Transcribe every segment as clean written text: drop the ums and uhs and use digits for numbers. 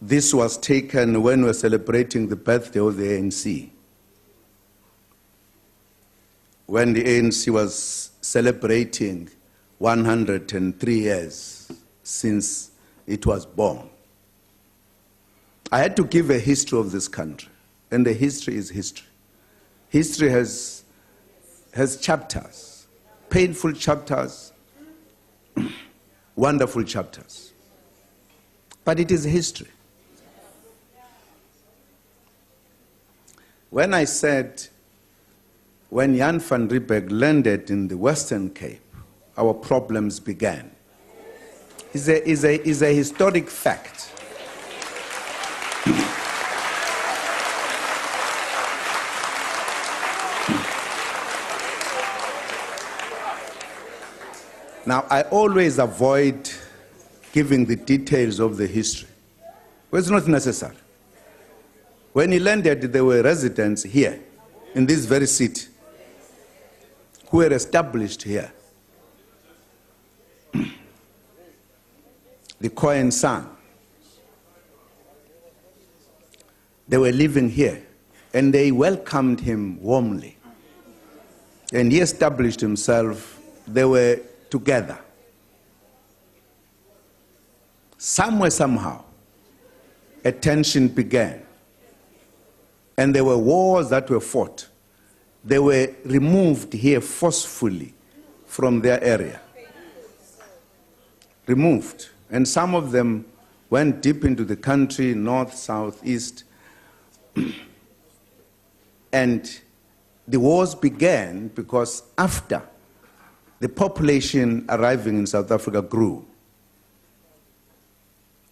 This was taken when we were celebrating the birthday of the ANC. When the ANC was celebrating 103 years since it was born. I had to give a history of this country, and the history is history. History has chapters, painful chapters, wonderful chapters. But it is history. When I said, when Jan van Riebeeck landed in the Western Cape, our problems began, is a historic fact. Now, I always avoid giving the details of the history, but it's not necessary. When he landed, there were residents here, in this very city, who were established here. The Cohen son. They were living here, and they welcomed him warmly. And he established himself. They were together. Somewhere, somehow, a tension began. And there were wars that were fought. They were removed here forcefully from their area. Removed. And some of them went deep into the country, north, south, east. And the wars began because after the population arriving in South Africa grew.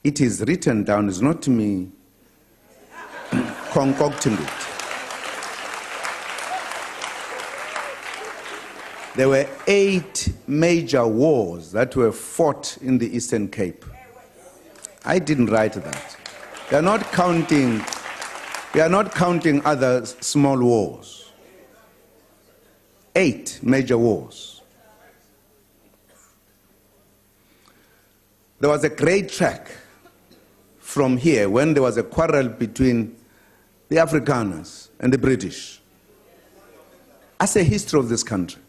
It is written down, it's not me concocting it. There were 8 major wars that were fought in the Eastern Cape. I didn't write that. We are not counting other small wars. 8 major wars. There was a great track from here when there was a quarrel between the Afrikaners and the British. As a history of this country,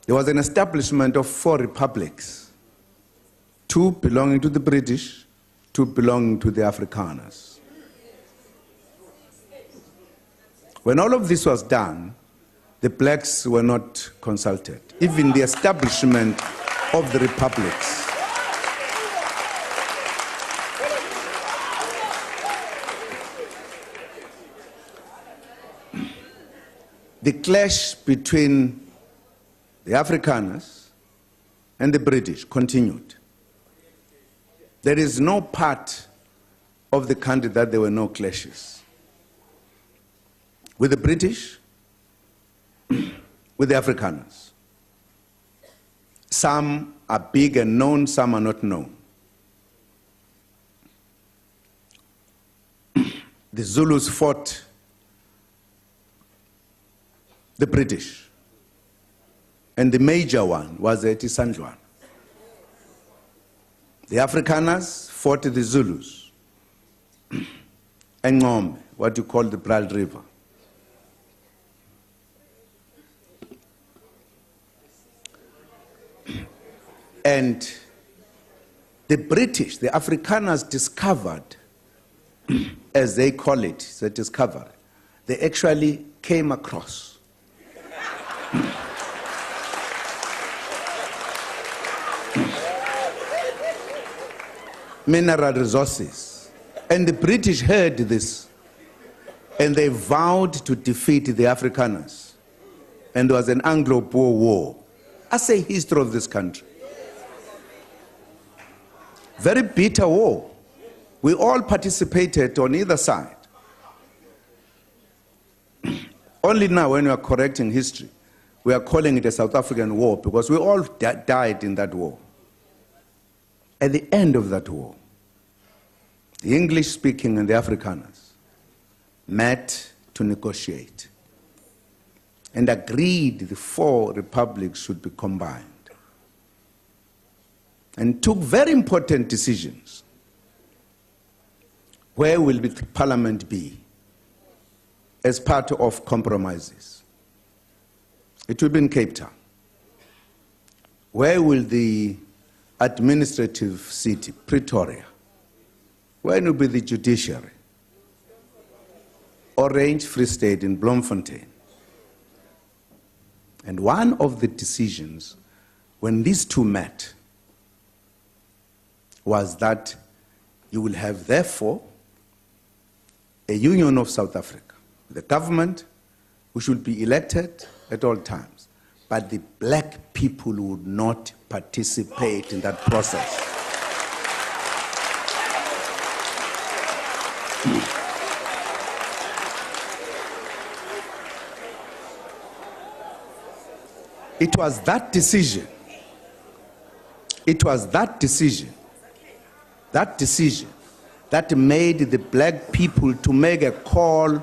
there was an establishment of 4 republics, 2 belonging to the British, 2 belonging to the Afrikaners. When all of this was done, the blacks were not consulted, even the establishment of the republics. The clash between the Afrikaners and the British continued. There is no part of the country that there were no clashes. With the British, with the Afrikaners. Some are big and known, some are not known. The Zulus fought the British, and the major one was at Isandlwana. The Afrikaners fought the Zulus, and Ngombe, what you call the Brald River. And the British, the Afrikaners discovered, as they call it, the discovery, they actually came across mineral resources. And the British heard this, and they vowed to defeat the Afrikaners. And there was an Anglo-Boer war. As a history of this country. Very bitter war. We all participated on either side. Only now, when we are correcting history, we are calling it a South African war because we all died in that war. At the end of that war, the English-speaking and the Afrikaners met to negotiate and agreed the 4 republics should be combined and took very important decisions. Where will the parliament be as part of compromises? It will be in Cape Town. Where will the administrative city, Pretoria? Where will be the judiciary? Orange Free State in Bloemfontein. And one of the decisions when these two met was that you will have, therefore, a union of South Africa, the government, who should be elected at all times, but the black people would not participate in that process. It was that decision, that made the black people to make a call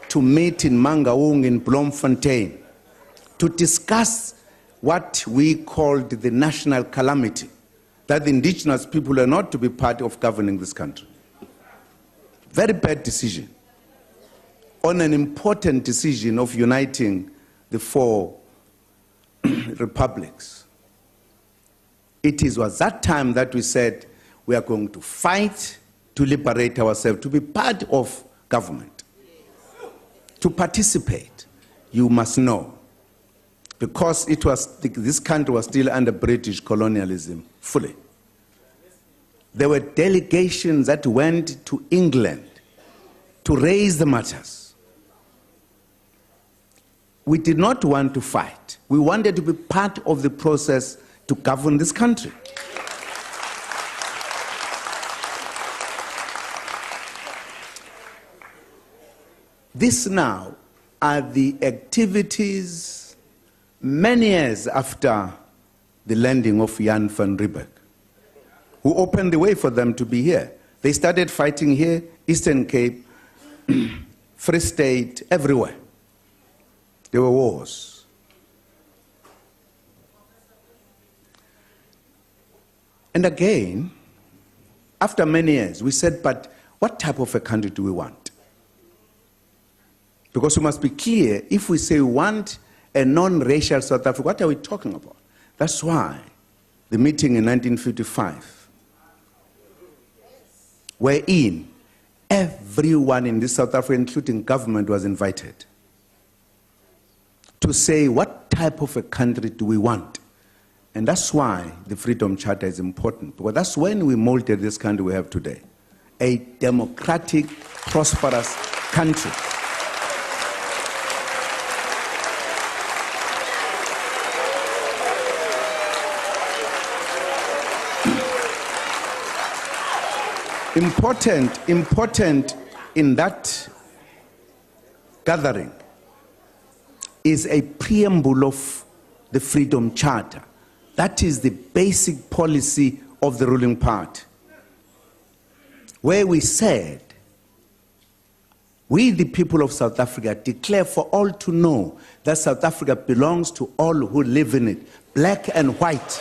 to meet in Mangaung in Bloemfontein to discuss what we called the national calamity, that the indigenous people are not to be part of governing this country. Very bad decision on an important decision of uniting the four republics. It was that time that we said we are going to fight to liberate ourselves, to be part of government. To participate, you must know, because this country was still under British colonialism fully. There were delegations that went to England to raise the matters. We did not want to fight. We wanted to be part of the process to govern this country. This now are the activities many years after the landing of Jan van Riebeeck, who opened the way for them to be here. They started fighting here, Eastern Cape, Free State, everywhere. There were wars. And again, after many years, we said, but what type of a country do we want? Because we must be clear, if we say we want a non-racial South Africa, what are we talking about? That's why the meeting in 1955, wherein everyone in this South Africa, including government, was invited to say what type of a country do we want. And that's why the Freedom Charter is important, because that's when we molded this country we have today, a democratic, prosperous country. Important in that gathering is a preamble of the Freedom Charter. That is the basic policy of the ruling party, where we said, we the people of South Africa declare for all to know that South Africa belongs to all who live in it, black and white.